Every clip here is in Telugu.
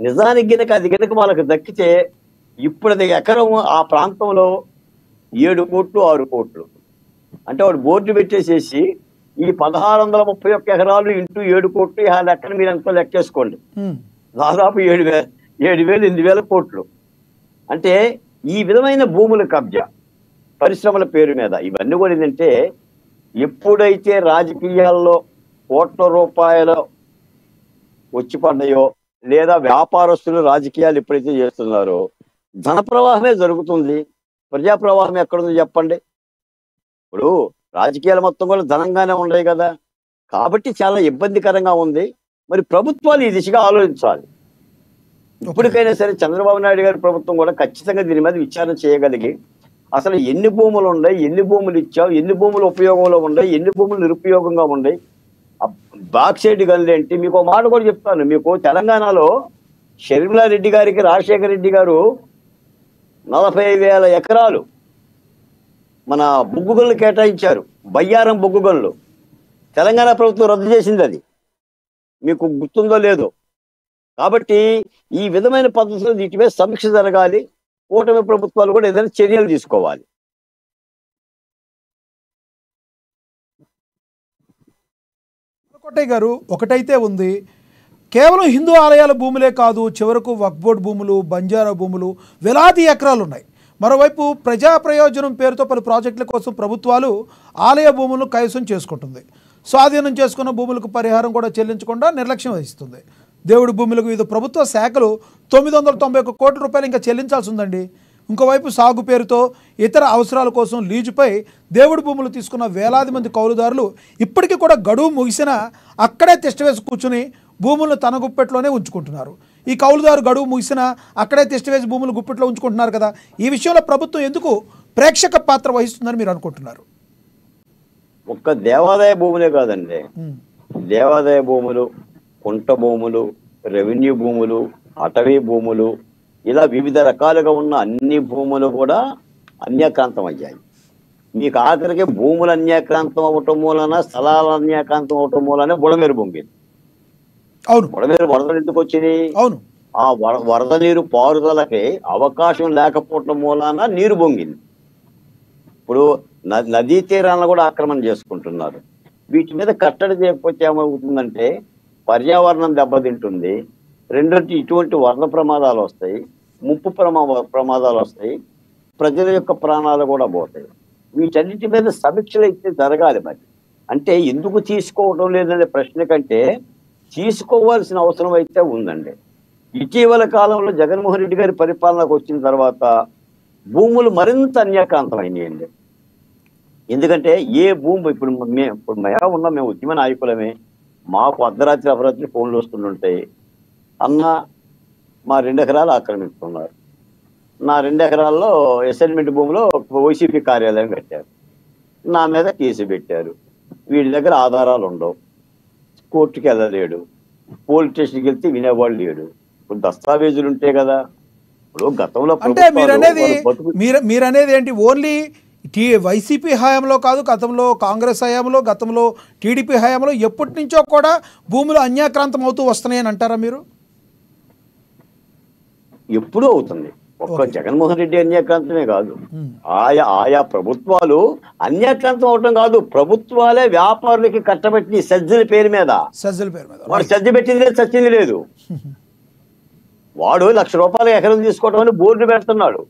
నిజానికి గనక అది గనక వాళ్ళకి దక్కితే ఇప్పుడు అది ఎకరం ఆ ప్రాంతంలో 7 కోట్లు 6 కోట్లు. అంటే వాడు బోర్డు పెట్టేసేసి ఈ 1631 ఎకరాలు ఇంటూ 7 కోట్లు ఆ లెక్కన మీరు ఎంతో లెక్కేసుకోండి. దాదాపు 7,000 కోట్లు. అంటే ఈ విధమైన భూముల కబ్జా పరిశ్రమల పేరు మీద ఇవన్నీ కూడా ఏంటంటే ఎప్పుడైతే రాజకీయాల్లో కోట్ల రూపాయలు వచ్చి పడ్డాయో లేదా వ్యాపారస్తులు రాజకీయాలు ఎప్పుడైతే చేస్తున్నారో ధన ప్రవాహమే జరుగుతుంది. ప్రజా ప్రవాహం ఎక్కడుంది చెప్పండి. ఇప్పుడు రాజకీయాలు మొత్తం కూడా ధనంగానే ఉన్నాయి కదా, కాబట్టి చాలా ఇబ్బందికరంగా ఉంది. మరి ప్రభుత్వాలు ఈ దిశగా ఆలోచించాలి. ఇప్పటికైనా సరే చంద్రబాబు నాయుడు గారి ప్రభుత్వం కూడా ఖచ్చితంగా దీని మీద విచారణ చేయగలిగి అసలు ఎన్ని భూములు ఉన్నాయి, ఎన్ని భూములు ఇచ్చావు, ఎన్ని భూములు ఉపయోగంలో ఉన్నాయి, ఎన్ని భూములు నిరుపయోగంగా ఉన్నాయి, బాక్సైడ్ గనులు ఏంటి. మీకు ఒక మాట కూడా చెప్తాను. మీకు తెలంగాణలో షర్మిలారెడ్డి గారికి రాజశేఖర రెడ్డి గారు 40,000 ఎకరాలు మన బొగ్గు గనులు కేటాయించారు. బయ్యారం బొగ్గు గనులు తెలంగాణ ప్రభుత్వం రద్దు చేసింది. అది మీకు గుర్తుందో లేదో. కాబట్టి ఈ విధమైన పద్ధతులు వీటి మీద సమీక్ష జరగాలి. కూటమి ప్రభుత్వాలు కూడా ఏదైనా చర్యలు తీసుకోవాలి. కోటయ్య గారు, ఒకటైతే ఉంది, కేవలం హిందూ ఆలయాల భూములే కాదు, చివరకు వక్ఫ్ బోర్డు భూములు, బంజారా భూములు, వేలాది ఎకరాలు ఉన్నాయి. మరోవైపు ప్రజా ప్రయోజనం పేరుతో పలు ప్రాజెక్టుల కోసం ప్రభుత్వాలు ఆలయ భూములను కైవసం చేసుకుంటుంది. స్వాధీనం చేసుకున్న భూములకు పరిహారం కూడా చెల్లించకుండా నిర్లక్ష్యం వహిస్తుంది. దేవుడి భూములకు వివిధ ప్రభుత్వ శాఖలు 991 కోట్ల రూపాయలు ఇంకా చెల్లించాల్సి ఉందండి. ఇంకోవైపు సాగు పేరుతో ఇతర అవసరాల కోసం లీజుపై దేవుడి భూములు తీసుకున్న వేలాది మంది కౌలుదారులు ఇప్పటికీ కూడా గడువు ముగిసినా అక్కడే తిష్టవేసి కూర్చుని భూములను తన గుప్పెట్లోనే ఉంచుకుంటున్నారు. ఈ కౌలుదారు గడువు ముగిసినా అక్కడే తిష్టవేసి భూములు గుప్పెట్లో ఉంచుకుంటున్నారు కదా. ఈ విషయంలో ప్రభుత్వం ఎందుకు ప్రేక్షక పాత్ర వహిస్తుందని మీరు అనుకుంటున్నారు? ఒక్క దేవాదాయ భూములే కాదండి, దేవాదాయ భూములు, కుంట భూములు, రెవెన్యూ భూములు, అటవీ భూములు, ఇలా వివిధ రకాలుగా ఉన్న అన్ని భూములు కూడా అన్యాక్రాంతం అయ్యాయి. మీకు ఆఖరికి భూములు అన్యాక్రాంతం అవటం మూలన, స్థలాల అన్యాక్రాంతం అవటం మూలన బుడమేరు పొంగింది. అవును, బుడమేరు వరదలు ఎందుకు వచ్చినాయి? అవును, ఆ వరద నీరు పారుదలకి అవకాశం లేకపోవటం మూలాన నీరు పొంగింది. ఇప్పుడు నదీ తీరాలను కూడా ఆక్రమణ చేసుకుంటున్నారు. వీటి మీద కట్టడి చేయకపోతే ఏమవుతుందంటే పర్యావరణం దెబ్బతింటుంది. రెండోటి ఇటువంటి వరద ప్రమాదాలు వస్తాయి, ముప్పు ప్రమాదాలు వస్తాయి, ప్రజల యొక్క ప్రాణాలు కూడా పోతాయి. వీటన్నిటి మీద సమీక్షలు అయితే జరగాలి. మరి అంటే ఎందుకు తీసుకోవడం లేదనే ప్రశ్న కంటే తీసుకోవాల్సిన అవసరం అయితే ఉందండి. ఇటీవల కాలంలో జగన్మోహన్ రెడ్డి గారి పరిపాలనకు వచ్చిన తర్వాత భూములు మరింత అన్యాక్రాంతమైనాయండి. ఎందుకంటే ఏ భూమి ఇప్పుడు మేము ఉద్యమ నాయకులమే, మాకు అర్ధరాత్రి అపరాత్రి ఫోన్లు వస్తుంటాయి. అన్న మా 2 ఎకరాలు ఆక్రమిస్తున్నారు, నా 2 ఎకరాల్లో అసైన్మెంట్ భూమిలో వైసీపీ కార్యాలయం కట్టారు, నా మీద కేసు పెట్టారు. వీడి దగ్గర ఆధారాలు ఉండవు, కోర్టుకి వెళ్ళలేడు, పోలీస్ స్టేషన్కి వెళ్తే వినేవాళ్ళు లేడు. ఇప్పుడు దస్తావేజులు ఉంటాయి కదా. ఇప్పుడు గతంలో అంటే మీరనేది ఏంటి? ఓన్లీ వైసీపీ హయాంలో కాదు, గతంలో కాంగ్రెస్ హయాంలో, గతంలో టీడీపీ హయాంలో ఎప్పటి నుంచో కూడా భూములు అన్యాక్రాంతం అవుతూ వస్తున్నాయని అంటారా మీరు? ఎప్పుడూ అవుతుంది. ఒక్క జగన్మోహన్ రెడ్డి అన్యాక్రాంతమే కాదు, ఆయా ప్రభుత్వాలు అన్యాక్రాంతం అవటం కాదు, ప్రభుత్వాలే వ్యాపారులకి కట్టబెట్టి సజ్జల పేరు మీద వాడు సజ్జ పెట్టింది లేదు, చచ్చింది లేదు. వాడు ₹1,00,000 ఎకరం తీసుకోవడం అని బోర్డు పెడుతున్నాడు.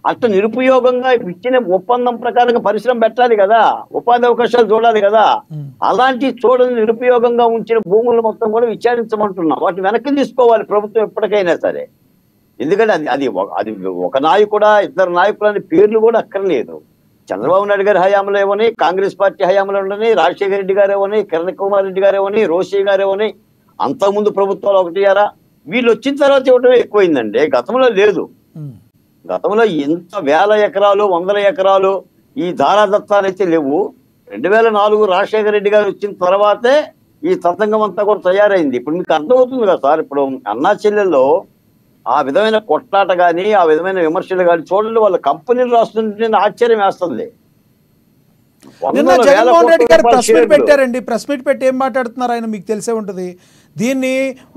అట్లా నిరుపయోగంగా ఇచ్చిన ఒప్పందం ప్రకారంగా పరిశ్రమ పెట్టాలి కదా, ఉపాధి అవకాశాలు చూడాలి కదా. అలాంటి చూడని నిరుపయోగంగా ఉంచిన భూములు మొత్తం కూడా విచారించమంటున్నాం. వాటిని వెనక్కి తీసుకోవాలి ప్రభుత్వం ఎప్పటికైనా సరే. ఎందుకంటే అది ఒక నాయకుడా, 2 నాయకులని పేర్లు కూడా అక్కర్లేదు. చంద్రబాబు నాయుడు గారి హయాంలో ఏమని, కాంగ్రెస్ పార్టీ హయాంలో ఉండని, రాజశేఖర రెడ్డి గారు ఏమని, కిరణ్ కుమార్ రెడ్డి గారు ఏమని, రోషి గారు ఏమని, అంతకుముందు ప్రభుత్వాలు ఒకటియారా, వీళ్ళు వచ్చిన తర్వాత ఇవ్వటమే ఎక్కువైందండి. గతంలో లేదు. గతంలో ఇంత 1000 ఎకరాలు 100 ఎకరాలు ఈ దారాదత్తాలు అయితే లేవు. 2004 రాజశేఖర రెడ్డి గారు వచ్చిన తర్వాతే ఈ తతంగం అంతా కూడా తయారైంది. ఇప్పుడు మీకు అర్థమవుతుంది కదా సార్. ఇప్పుడు అన్నా చెల్లెల్లో ఆ విధమైన కొట్లాట కానీ, ఆ విధమైన విమర్శలు కానీ చూడండి, వాళ్ళ కంపెనీలు రాస్తుంటే ఆశ్చర్యం వేస్తుంది. నిన్న జగన్మోహన్ రెడ్డి గారు ప్రెస్ మీట్ పెట్టారండి. ప్రెస్ మీట్ పెట్టి ఏం మాట్లాడుతున్నారు ఆయన మీకు తెలిసే ఉంటుంది. దీన్ని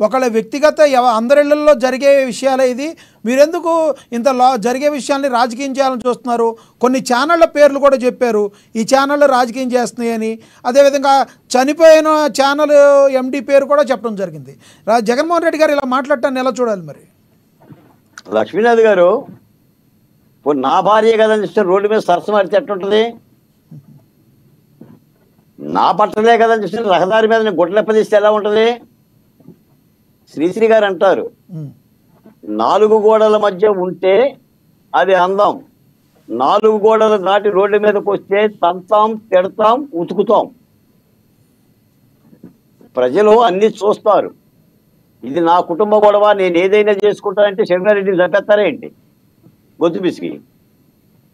ఒకళ్ళ వ్యక్తిగత అందరిళ్లలో జరిగే విషయాలే ఇది. మీరెందుకు ఇంత జరిగే విషయాల్ని రాజకీయం చేయాలని చూస్తున్నారు? కొన్ని ఛానళ్ళ పేర్లు కూడా చెప్పారు, ఈ ఛానళ్ళు రాజకీయం చేస్తున్నాయని. అదేవిధంగా చనిపోయిన ఛానల్ ఎండి పేరు కూడా చెప్పడం జరిగింది. జగన్మోహన్ రెడ్డి గారు ఇలా మాట్లాడటాన్ని ఎలా చూడాలి మరి? లక్ష్మీనాథ్ గారు, ఇప్పుడు నా భార్య కదని చూస్తే రోడ్డు మీద సరసమాడితే ఎట్టుంటుంది? నా పట్టలే కదని చూస్తే రహదారి మీద గుడ్లెప్పదీస్తే ఎలా ఉంటుంది? శ్రీశ్రీ గారు అంటారు, 4 గోడల మధ్య ఉంటే అది అందం, 4 గోడలు దాటి రోడ్డు మీదకి వస్తే తంతాం, తిడతాం, ఉతుకుతాం. ప్రజలు అన్ని చూస్తారు. ఇది నా కుటుంబ గొడవ, నేను ఏదైనా చేసుకుంటానంటే శంకరెడ్డిని చంపేస్తారా ఏంటి? గొంతు పిసికి.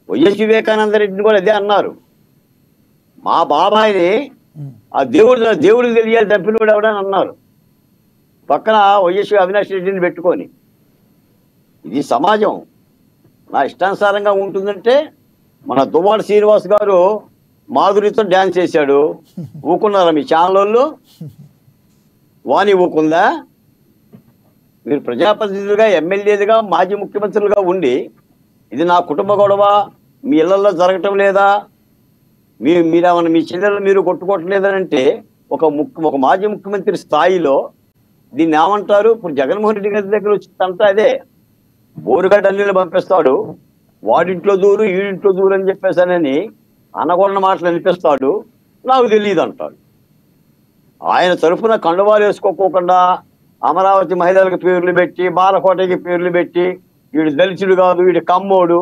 వైఎస్ వివేకానంద రెడ్డిని కూడా అదే అన్నారు. మా బాబాయిని ఆ దేవుడికి తెలియాలి చంపినవాడు ఎవడని అన్నారు, పక్కన వైఎస్ అవినాష్ రెడ్డిని పెట్టుకొని. ఇది సమాజం నా ఇష్టానుసారంగా ఉంటుందంటే, మన దువ్వాడ శ్రీనివాస్ గారు మాధురితో డ్యాన్స్ చేశాడు, ఊకున్నారా మీ ఛానల్ వాళ్ళు? వాణి ఊకుందా? మీరు ప్రజాప్రతినిధులుగా, ఎమ్మెల్యేలుగా, మాజీ ముఖ్యమంత్రులుగా ఉండి ఇది నా కుటుంబ గొడవ, మీ ఇళ్లలో జరగటం లేదా, మీరేమన్నా మీ చెల్లెలు మీరు కొట్టుకోవట్లేదనంటే ఒక మాజీ ముఖ్యమంత్రి స్థాయిలో దీన్ని ఏమంటారు? ఇప్పుడు జగన్మోహన్ రెడ్డి గారి దగ్గర వచ్చిందంతా అదే, బోరుగడ్డ అల్లీలు పంపిస్తాడు, వాడింట్లో దూరు ఈడింట్లో దూరు అని చెప్పేసానని అనగొన్న మాటలు అనిపిస్తాడు, నాకు తెలియదు అంటాడు. ఆయన తరఫున కండువాలు వేసుకోకుండా అమరావతి మహిళలకు పేర్లు పెట్టి, బాలకోటకి పేర్లు పెట్టి, వీడు దళితుడు కాదు, వీడు కమ్మోడు,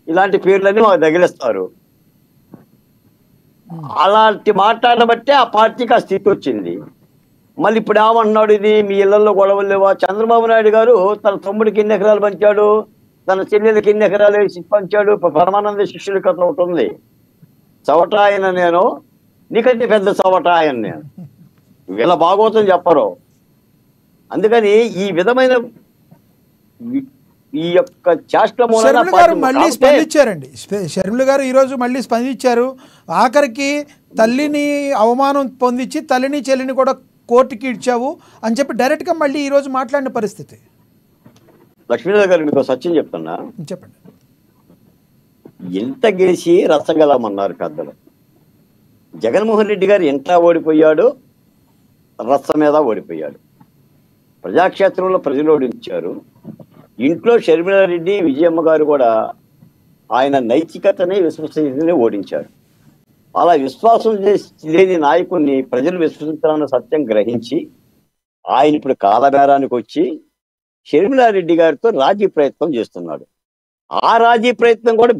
ఇలాంటి పేర్లన్నీ మాకు తగిలిస్తారు. అలాంటి మాట్లాడబట్టే ఆ పార్టీకి ఆ స్థితి వచ్చింది. మళ్ళీ ఇప్పుడు ఏమన్నాడు, ఇది మీ ఇళ్లలో గొడవలు లేవా? చంద్రబాబు నాయుడు గారు తన తమ్ముడికి ఎన్ని ఎకరాలు పంచాడు, తన చెల్లెలకి ఎన్ని ఎకరాలు వేసి పంచాడు. పరమానంద శిష్యుడి కథ ఒకటి ఉంది, చవట ఆయన నేను, నీకంటే పెద్ద చవట ఆయన నేను. వీళ్ళ భాగవతం చెప్పరు. అందుకని ఈ విధమైన ఈ యొక్క చేష్ట షర్మిల గారు మళ్ళీ స్పందించారండి. షర్మిల గారు ఈరోజు మళ్ళీ స్పందించారు. ఆఖరికి తల్లిని అవమానం పొందించి తల్లిని చెల్లిని కూడా కోర్టుకి ఇచ్చావు అని చెప్పి డైరెక్ట్గా మళ్ళీ ఈరోజు మాట్లాడిన పరిస్థితి. లక్ష్మీనాథ్ గారు, మీకు సత్యం చెప్తున్నా, చెప్పండి. ఎంత గెలిచి రచ్చగలమన్నారు పెద్దలు. జగన్మోహన్ రెడ్డి గారు ఎంత ఓడిపోయాడు, రచ్చ మీద ఓడిపోయాడు. ప్రజాక్షేత్రంలో ప్రజలు ఓడించారు. ఇంట్లో షర్మిలారెడ్డి, విజయమ్మ గారు కూడా ఆయన నైతికతని, విశ్వసనీయతని ఓడించారు. అలా విశ్వాసం లేని నాయకుడిని ప్రజలు విశ్వసించాలన్న సత్యం గ్రహించి ఆయన ఇప్పుడు కాలబేరానికి వచ్చి షర్మిలారెడ్డి గారితో రాజీ ప్రయత్నం చేస్తున్నాడు. ఆ రాజీ ప్రయత్నం కూడా